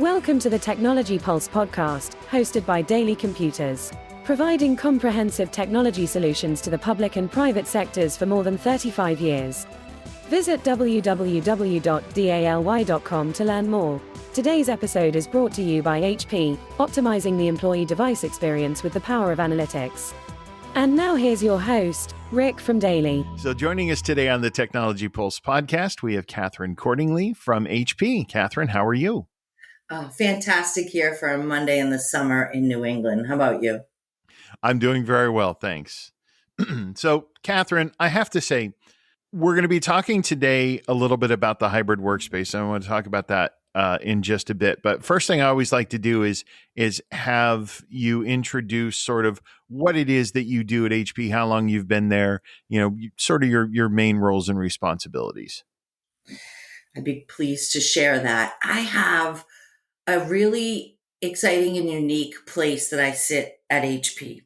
Welcome to the Technology Pulse podcast, hosted by DALY Computers, providing comprehensive technology solutions to the public and private sectors for more than 35 years. Visit www.daly.com to learn more. Today's episode is brought to you by HP, optimizing the employee device experience with the power of analytics. And now here's your host, Rick from DALY. So joining us today on the Technology Pulse podcast, we have Kathryn Cordingley from HP. Kathryn, how are you? Oh, fantastic here for a Monday in the summer in New England. How about you? I'm doing very well, thanks. So, Kathryn, I have to say, we're going to be talking today a little bit about the hybrid workspace. I want to talk about that in just a bit. But first thing I always like to do is have you introduce sort of what it is that you do at HP, how long you've been there, sort of your main roles and responsibilities. I'd be pleased to share that. I have a really exciting and unique place that I sit at HP.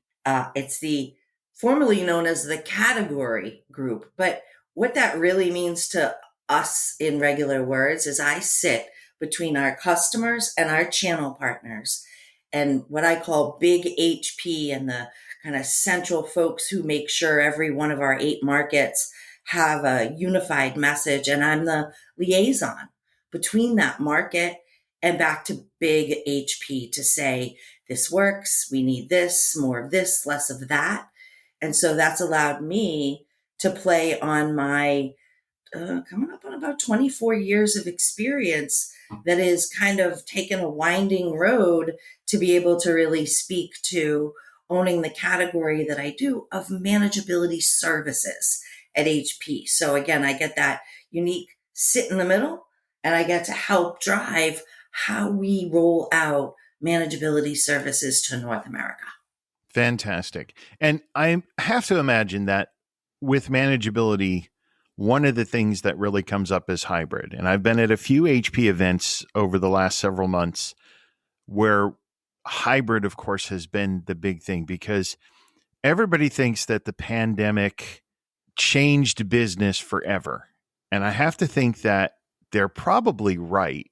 It's the formerly known as the category group, but what that really means to us in regular words is I sit between our customers and our channel partners and what I call big HP and the kind of central folks who make sure every one of our 8 markets have a unified message. And I'm the liaison between that market and back to big HP to say, this works, we need this, more of this, less of that. And so that's allowed me to play on my coming up on about 24 years of experience that is kind of taken a winding road to be able to really speak to owning the category that I do of manageability services at HP. So again, I get that unique sit in the middle and I get to help drive how we roll out manageability services to North America. Fantastic. And I have to imagine that with manageability, one of the things that really comes up is hybrid. And I've been at a few HP events over the last several months where hybrid, of course, has been the big thing because everybody thinks that the pandemic changed business forever. And I have to think that they're probably right.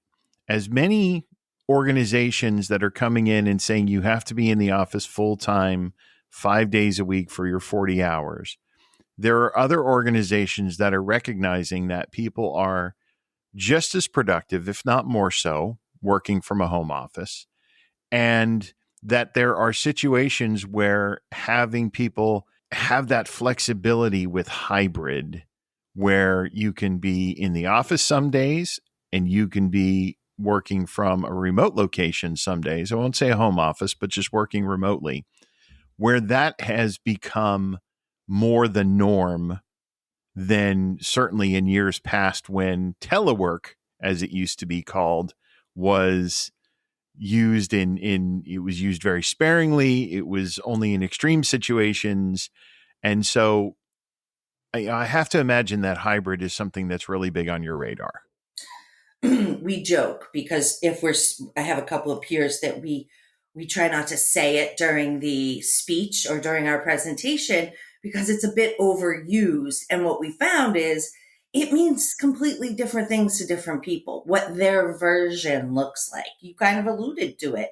As many organizations that are coming in and saying you have to be in the office full time, 5 days a week for your 40 hours, there are other organizations that are recognizing that people are just as productive, if not more so, working from a home office, and that there are situations where having people have that flexibility with hybrid, where you can be in the office some days and you can be working from a remote location some days. I won't say a home office, but just working remotely, where that has become more the norm than certainly in years past when telework, as it used to be called, was used it was used very sparingly. It was only in extreme situations. And so I have to imagine that hybrid is something that's really big on your radar. We joke because I have a couple of peers that we try not to say it during the speech or during our presentation because it's a bit overused. And what we found is it means completely different things to different people, what their version looks like. You kind of alluded to it.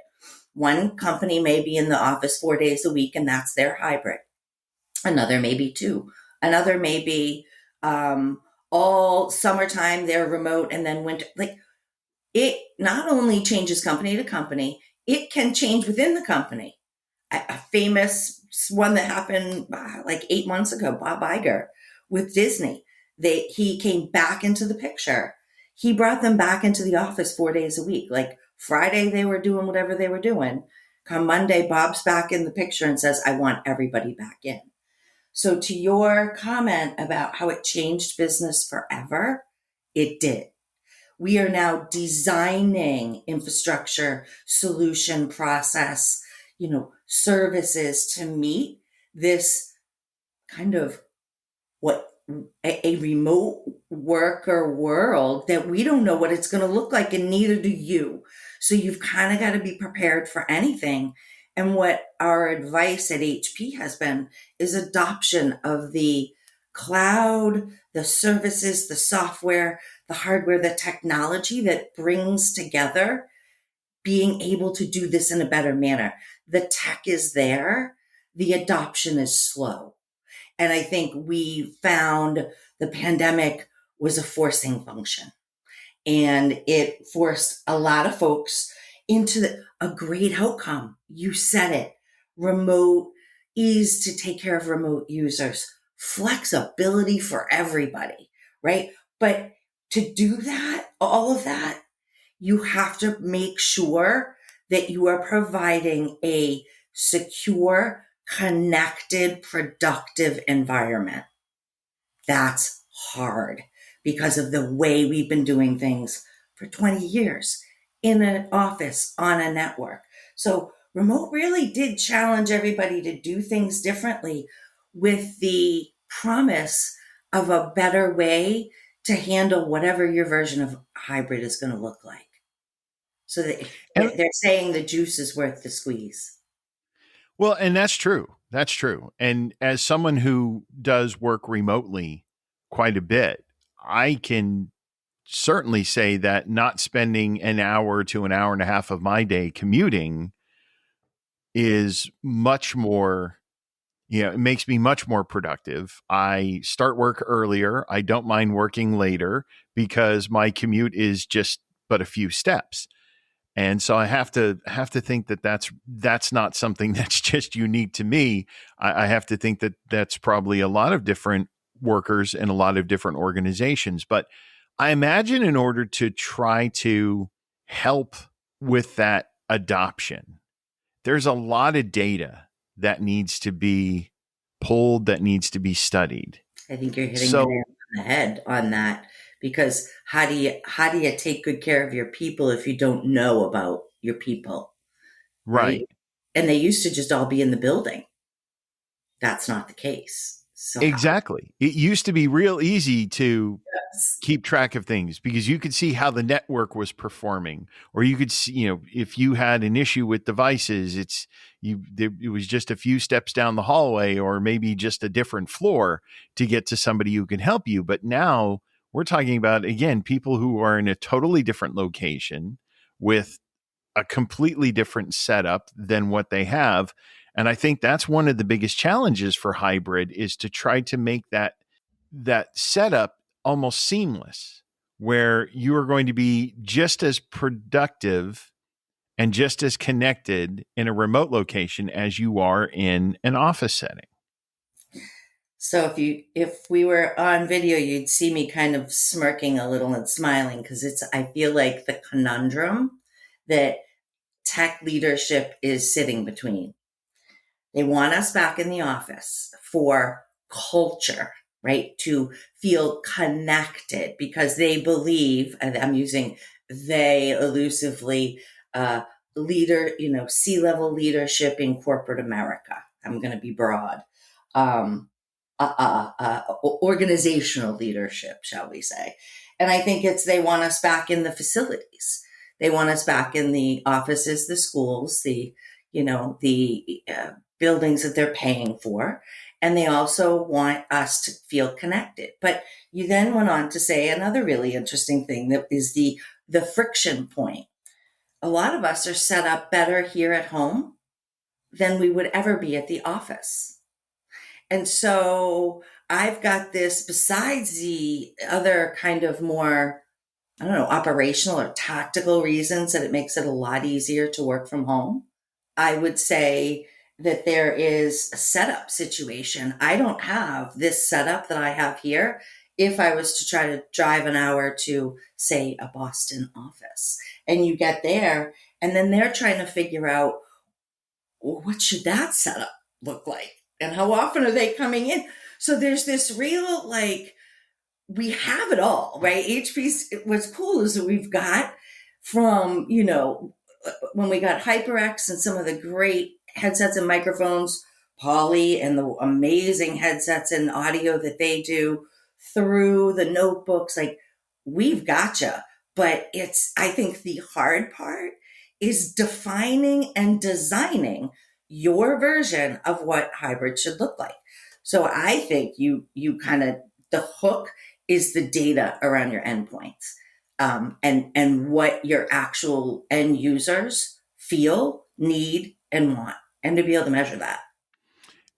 One company may be in the office 4 days a week and that's their hybrid. Another may be 2. Another may be, all summertime they're remote and then winter. Like it not only changes company to company, it can change within the company. A famous one that happened like 8 months ago, Bob Iger with Disney. He came back into the picture. He brought them back into the office 4 days a week. Like Friday, they were doing whatever they were doing. Come Monday, Bob's back in the picture and says, I want everybody back in. So to your comment about how it changed business forever, it did. We are now designing infrastructure, solution, process, services to meet this kind of a remote worker world that we don't know what it's going to look like, and neither do you. So you've kind of got to be prepared for anything. And what our advice at HP has been is adoption of the cloud, the services, the software, the hardware, the technology that brings together being able to do this in a better manner. The tech is there. The adoption is slow. And I think we found the pandemic was a forcing function, and it forced a lot of folks into a great outcome. You said it. Remote ease to take care of remote users, flexibility for everybody, right? But to do that, all of that, you have to make sure that you are providing a secure, connected, productive environment. That's hard because of the way we've been doing things for 20 years in an office on a network. So remote really did challenge everybody to do things differently with the promise of a better way to handle whatever your version of hybrid is going to look like. So that And they're saying the juice is worth the squeeze. well, and that's true. That's true. And as someone who does work remotely quite a bit, I can certainly say that not spending an hour to an hour and a half of my day commuting is much more, it makes me much more productive. I start work earlier. I don't mind working later because my commute is just but a few steps. And so I have to think that that's not something that's just unique to me. I have to think that that's probably a lot of different workers and a lot of different organizations. But I imagine in order to try to help with that adoption, there's a lot of data that needs to be pulled, that needs to be studied. I think you're hitting the nail on the head on that, because how do you take good care of your people if you don't know about your people, right? Right. And they used to just all be in the building. That's not the case. So Exactly. It used to be real easy to yes. keep track of things because you could see how the network was performing, or you could see, if you had an issue with devices, it was just a few steps down the hallway or maybe just a different floor to get to somebody who can help you. But now we're talking about, again, people who are in a totally different location with a completely different setup than what they have. And I think that's one of the biggest challenges for hybrid is to try to make that setup almost seamless, where you are going to be just as productive and just as connected in a remote location as you are in an office setting. So if we were on video, you'd see me kind of smirking a little and smiling, because I feel like the conundrum that tech leadership is sitting between. They want us back in the office for culture, right? To feel connected, because they believe, and I'm using they elusively, C-level leadership in corporate America. I'm going to be broad. Organizational leadership, shall we say. And I think they want us back in the facilities. They want us back in the offices, the schools, the buildings that they're paying for. And they also want us to feel connected. But you then went on to say another really interesting thing that is the friction point. A lot of us are set up better here at home than we would ever be at the office. And so I've got this, besides the other kind of more, I don't know, operational or tactical reasons that it makes it a lot easier to work from home. I would say that there is a setup situation. I don't have this setup that I have here if I was to try to drive an hour to, say, a Boston office. And you get there, and then they're trying to figure out, well, what should that setup look like? And how often are they coming in? So there's this real, we have it all, right? HP's, what's cool is that we've got from, when we got HyperX and some of the great headsets and microphones, Poly and the amazing headsets and audio that they do, through the notebooks, we've gotcha. But I think the hard part is defining and designing your version of what hybrid should look like. So I think you kind of, the hook is the data around your endpoints. and what your actual end users feel, need, and want, and to be able to measure that.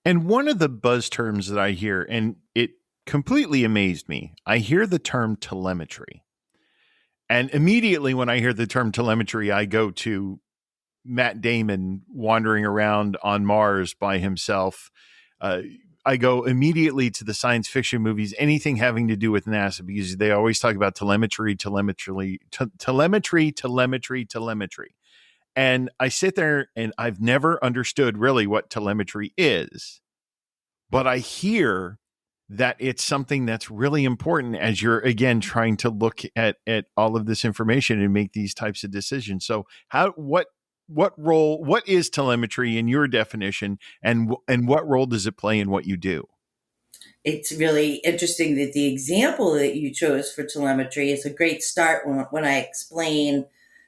And one of the buzz terms that I hear, and it completely amazed me, I hear the term telemetry. And immediately when I hear the term telemetry, I go to Matt Damon wandering around on Mars by himself. I go immediately to the science fiction movies, anything having to do with NASA, because they always talk about telemetry. And I sit there and I've never understood really what telemetry is, but I hear that it's something that's really important as you're, again, trying to look at all of this information and make these types of decisions. So what is telemetry in your definition, and what role does it play in what you do? It's really interesting that the example that you chose for telemetry is a great start when I explain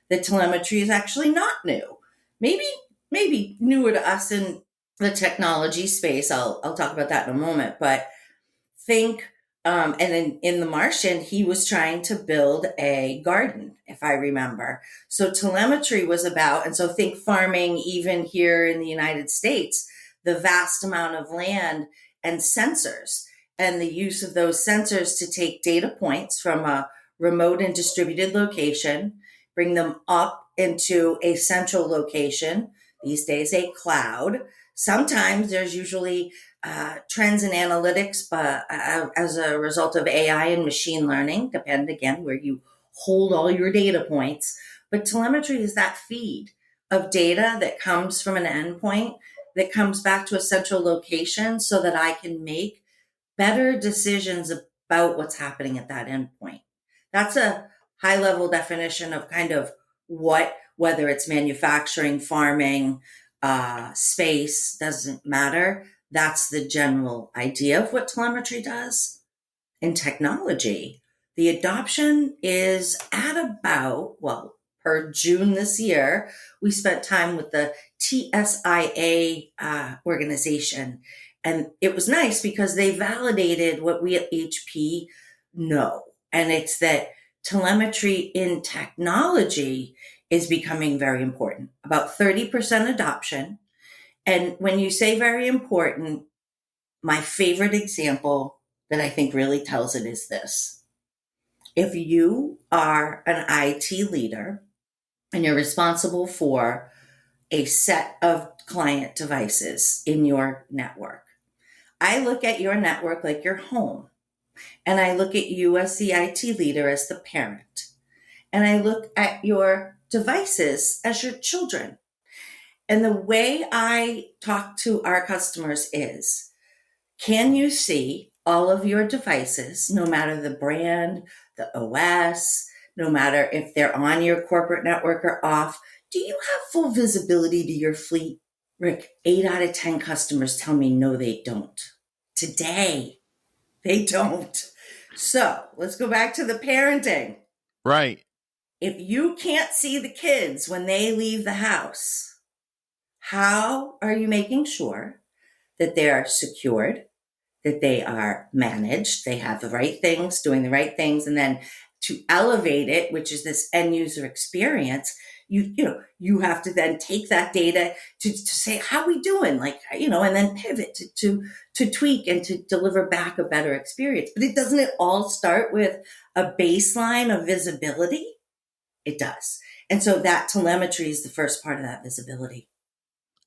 that telemetry is actually not new. Maybe newer to us in the technology space. I'll talk about that in a moment. But think, and in The Martian, he was trying to build a garden, if I remember. So telemetry was about, and so think farming, even here in the United States, the vast amount of land and sensors, and the use of those sensors to take data points from a remote and distributed location, bring them up into a central location, these days a cloud. Sometimes there's usually trends in analytics, but as a result of AI and machine learning, depend again where you hold all your data points. But telemetry is that feed of data that comes from an endpoint that comes back to a central location so that I can make better decisions about what's happening at that endpoint. That's a high level definition of kind of whether it's manufacturing, farming, space, doesn't matter. That's the general idea of what telemetry does. In technology, the adoption is at about, per June this year, we spent time with the TSIA organization. And it was nice because they validated what we at HP know. And it's that telemetry in technology is becoming very important, about 30% adoption. And when you say very important, my favorite example that I think really tells it is this. If you are an IT leader and you're responsible for a set of client devices in your network, I look at your network like your home, and I look at you as the IT leader as the parent, and I look at your devices as your children. And the way I talk to our customers is, can you see all of your devices, no matter the brand, the OS, no matter if they're on your corporate network or off? Do you have full visibility to your fleet? Rick, 8 out of 10 customers tell me no, they don't. Today, they don't. So let's go back to the parenting. Right. If you can't see the kids when they leave the house, how are you making sure that they are secured, that they are managed, they have the right things, doing the right things, and then to elevate it, which is this end user experience, you have to then take that data to say, how are we doing? And then pivot to tweak and to deliver back a better experience. But doesn't it all start with a baseline of visibility? It does. And so that telemetry is the first part of that visibility.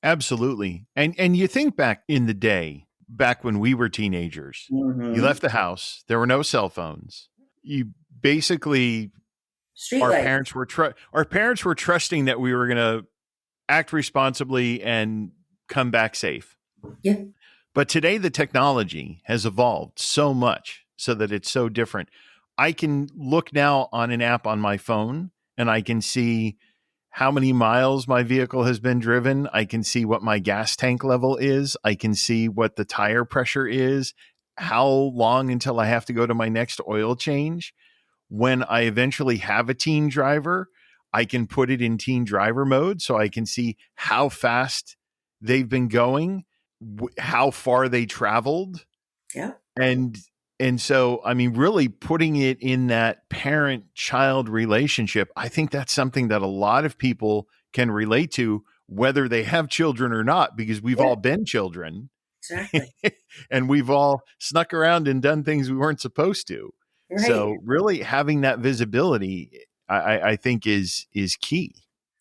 Absolutely. And you think back in the day, back when we were teenagers, you left the house, there were no cell phones. You basically, our parents were trusting that we were going to act responsibly and come back safe. Yeah. But today the technology has evolved so much so that it's so different. I can look now on an app on my phone and I can see how many miles my vehicle has been driven. I can see what my gas tank level is. I can see what the tire pressure is, how long until I have to go to my next oil change. When I eventually have a teen driver, I can put it in teen driver mode so I can see how fast they've been going, how far they traveled. Yeah. And And so, I mean, really putting it in that parent-child relationship, I think that's something that a lot of people can relate to, whether they have children or not, because we've Yeah, all been children exactly. and we've all snuck around and done things we weren't supposed to. Right. So really having that visibility, I think is key.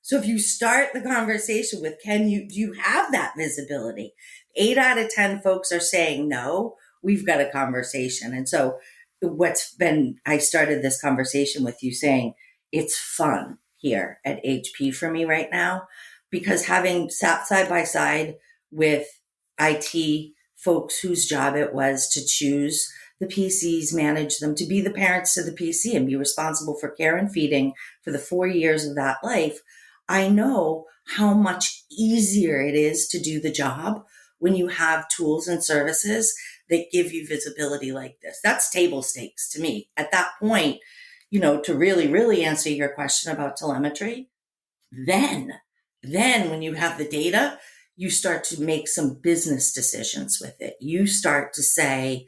So if you start the conversation with, do you have that visibility? 8 out of 10 folks are saying no, we've got a conversation. And so I started this conversation with you saying it's fun here at HP for me right now, because having sat side by side with IT folks whose job it was to choose the PCs, manage them, to be the parents to the PC and be responsible for care and feeding for the 4 years of that life, I know how much easier it is to do the job when you have tools and services that give you visibility like this. That's table stakes to me. At that point, to really, really answer your question about telemetry, then, when you have the data, you start to make some business decisions with it. You start to say,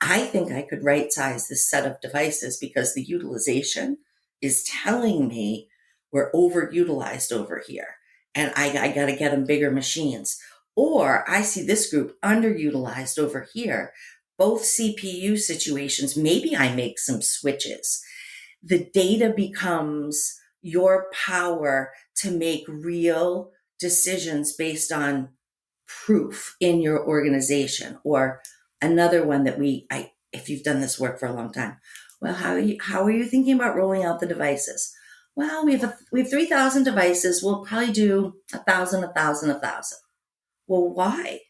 I think I could right size this set of devices because the utilization is telling me we're overutilized over here and I got to get them bigger machines. Or I see this group underutilized over here. Both CPU situations, maybe I make some switches. The data becomes your power to make real decisions based on proof in your organization. Or another one that if you've done this work for a long time, well, how are you thinking about rolling out the devices? Well, we have 3,000 devices. We'll probably do 1,000, 1,000, 1,000. Well, why?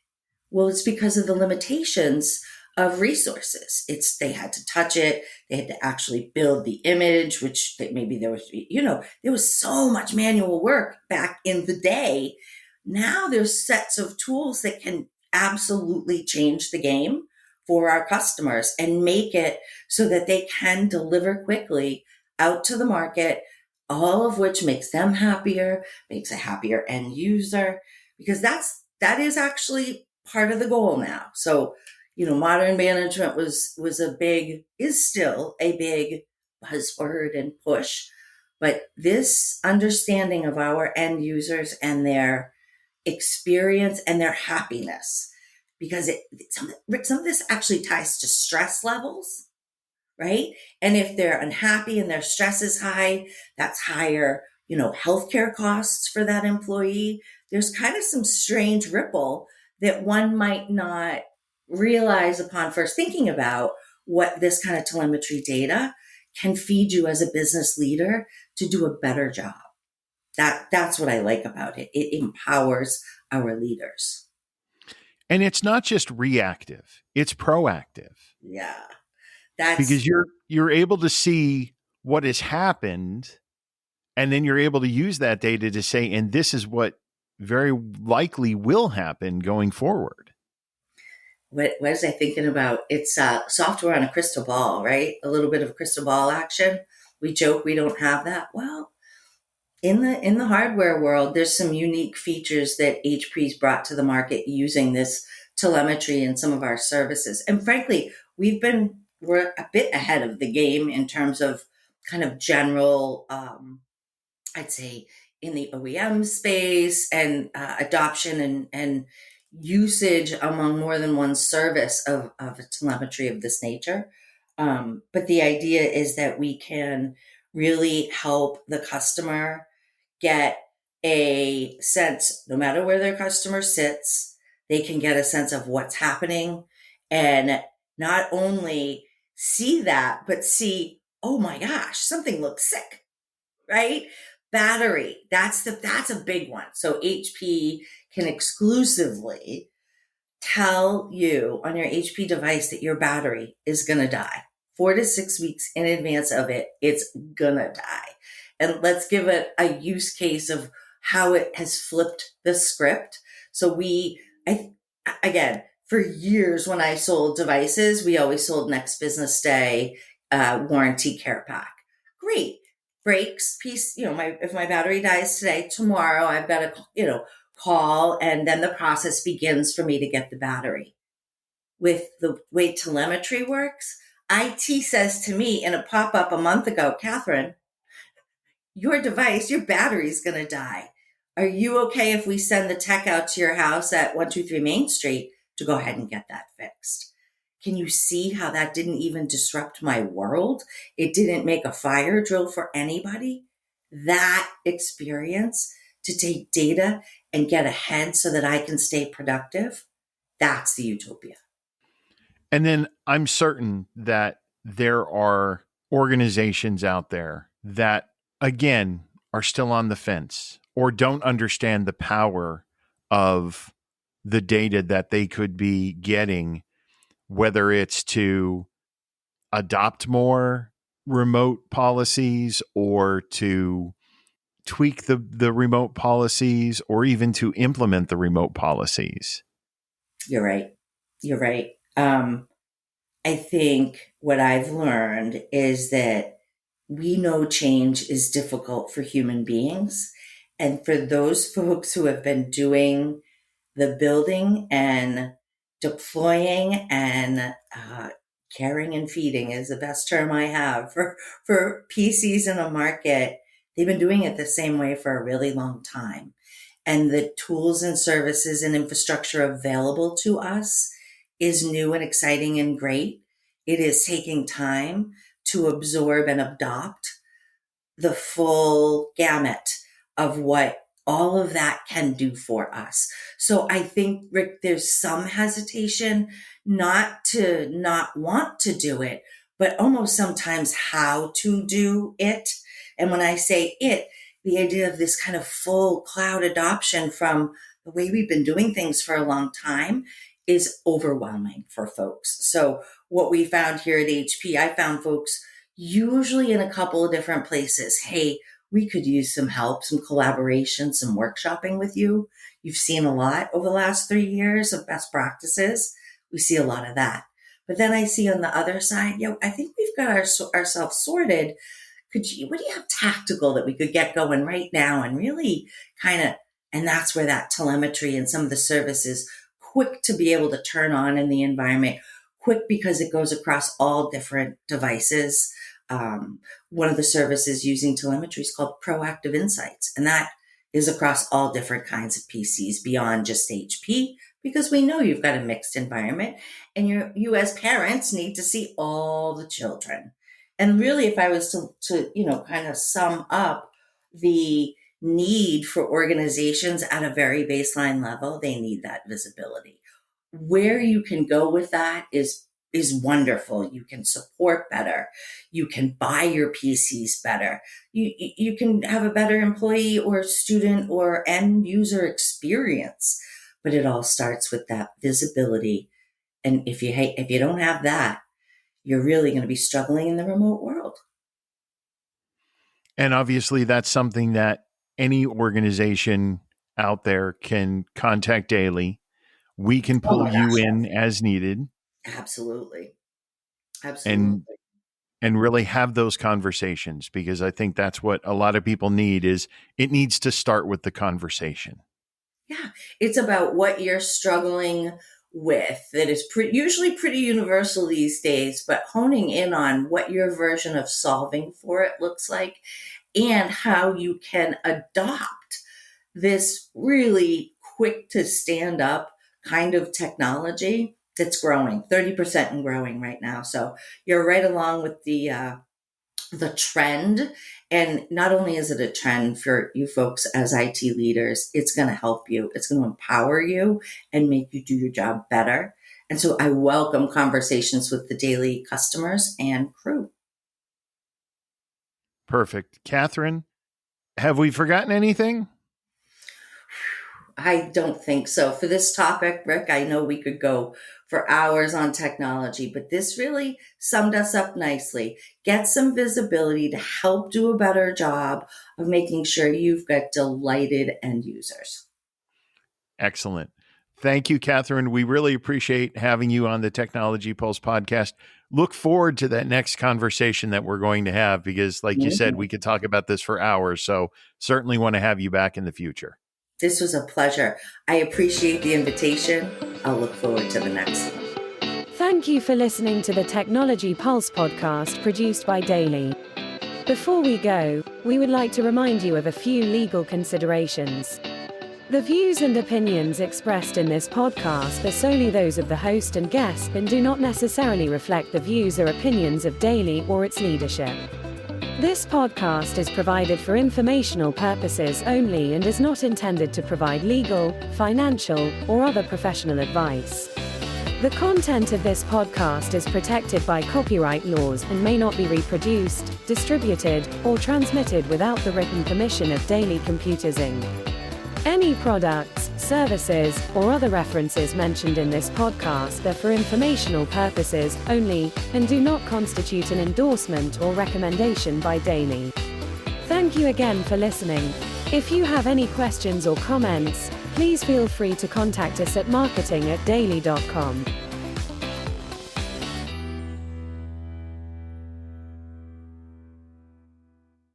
Well, it's because of the limitations of resources. They had to touch it. They had to actually build the image, which maybe there was so much manual work back in the day. Now there's sets of tools that can absolutely change the game for our customers and make it so that they can deliver quickly out to the market, all of which makes them happier, makes a happier end user, because that is actually part of the goal now. So, modern management is still a big buzzword and push, but this understanding of our end users and their experience and their happiness, because some of this actually ties to stress levels, right? And if they're unhappy and their stress is high, that's higher, healthcare costs for that employee. There's kind of some strange ripple that one might not realize upon first thinking about what this kind of telemetry data can feed you as a business leader to do a better job. That's what I like about it. It empowers our leaders. And it's not just reactive, it's proactive. Yeah. Because you're able to see what has happened, and then you're able to use that data to say, and this is what very likely will happen going forward. What was I thinking about? It's software on a crystal ball, right? A little bit of crystal ball action. We joke we don't have that. Well, in the hardware world, there's some unique features that HP's brought to the market using this telemetry in some of our services. And frankly, we're a bit ahead of the game in terms of kind of general, I'd say, in the OEM space and adoption and usage among more than one service of a telemetry of this nature. But the idea is that we can really help the customer get a sense, no matter where their customer sits, they can get a sense of what's happening and not only see that, but see, oh my gosh, something looks sick, right? Battery, that's a big one. So HP can exclusively tell you on your HP device that your battery is going to die 4 to 6 weeks in advance of it. It's going to die. And let's give it a use case of how it has flipped the script. So again, for years when I sold devices, we always sold next business day warranty care pack. Great. Breaks piece, if my battery dies today, tomorrow I've got to, call, and then the process begins for me to get the battery. with the way telemetry works, IT says to me in a pop-up a month ago, Kathryn, your device, your battery is going to die. Are you okay if we send the tech out to your house at 123 Main Street to go ahead and get that fixed? Can you see how that didn't even disrupt my world? It didn't make a fire drill for anybody. That experience to take data and get ahead so that I can stay productive, that's the utopia. And then I'm certain that there are organizations out there that, again, are still on the fence or don't understand the power of the data that they could be getting, whether it's to adopt more remote policies or to tweak the remote policies or even to implement the remote policies. You're right. You're right. I think what I've learned is that we know change is difficult for human beings. And for those folks who have been doing the building and deploying and caring and feeding is the best term I have for PCs in a market, they've been doing it the same way for a really long time. And the tools and services and infrastructure available to us is new and exciting and great. It is taking time to absorb and adopt the full gamut of what all of that can do for us. So I think, Rick, there's some hesitation not to not want to do it, but almost sometimes how to do it. And when I say it, the idea of this kind of full cloud adoption from the way we've been doing things for a long time is overwhelming for folks. So what we found here at HP, I found folks usually in a couple of different places. Hey, we could use some help, some collaboration, some workshopping with you. You've seen a lot over the last 3 years of best practices. We see a lot of that. But then I see on the other side, I think we've got ourselves sorted. What do you have tactical that we could get going right now and really and that's where that telemetry and some of the services quick to be able to turn on in the environment, quick because it goes across all different devices. One of the services using telemetry is called Proactive Insights, and that is across all different kinds of PCs beyond just HP, because we know you've got a mixed environment and you as parents need to see all the children. And really, if I was to kind of sum up the need for organizations at a very baseline level, they need that visibility. Where you can go with that is wonderful. You can support better. You can buy your PCs better. You can have a better employee or student or end user experience. But it all starts with that visibility. And if you don't have that, you're really going to be struggling in the remote world. And obviously that's something that any organization out there can contact DALY. We can pull you in as needed. Absolutely. And really have those conversations, because I think that's what a lot of people need. Is it needs to start with the conversation. Yeah. It's about what you're struggling with. That is usually pretty universal these days, but honing in on what your version of solving for it looks like and how you can adopt this really quick to stand up kind of technology that's growing 30% and growing right now. So you're right along with the trend. And not only is it a trend for you folks as IT leaders, it's going to help you. It's going to empower you and make you do your job better. And so I welcome conversations with the DALY customers and crew. Perfect. Kathryn, have we forgotten anything? I don't think so. For this topic, Rick, I know we could go for hours on technology, but this really summed us up nicely. Get some visibility to help do a better job of making sure you've got delighted end users. Excellent. Thank you, Kathryn. We really appreciate having you on the Technology Pulse podcast. Look forward to that next conversation that we're going to have, because like you said, we could talk about this for hours. So certainly want to have you back in the future. This was a pleasure. I appreciate the invitation. I'll look forward to the next one. Thank you for listening to the Technology Pulse podcast produced by DALY. Before we go, we would like to remind you of a few legal considerations. The views and opinions expressed in this podcast are solely those of the host and guest and do not necessarily reflect the views or opinions of DALY or its leadership. This podcast is provided for informational purposes only and is not intended to provide legal, financial, or other professional advice. The content of this podcast is protected by copyright laws and may not be reproduced, distributed, or transmitted without the written permission of DALY Computers Inc. Any products, services, or other references mentioned in this podcast are for informational purposes only, and do not constitute an endorsement or recommendation by DALY. Thank you again for listening. If you have any questions or comments, please feel free to contact us at marketing@daly.com.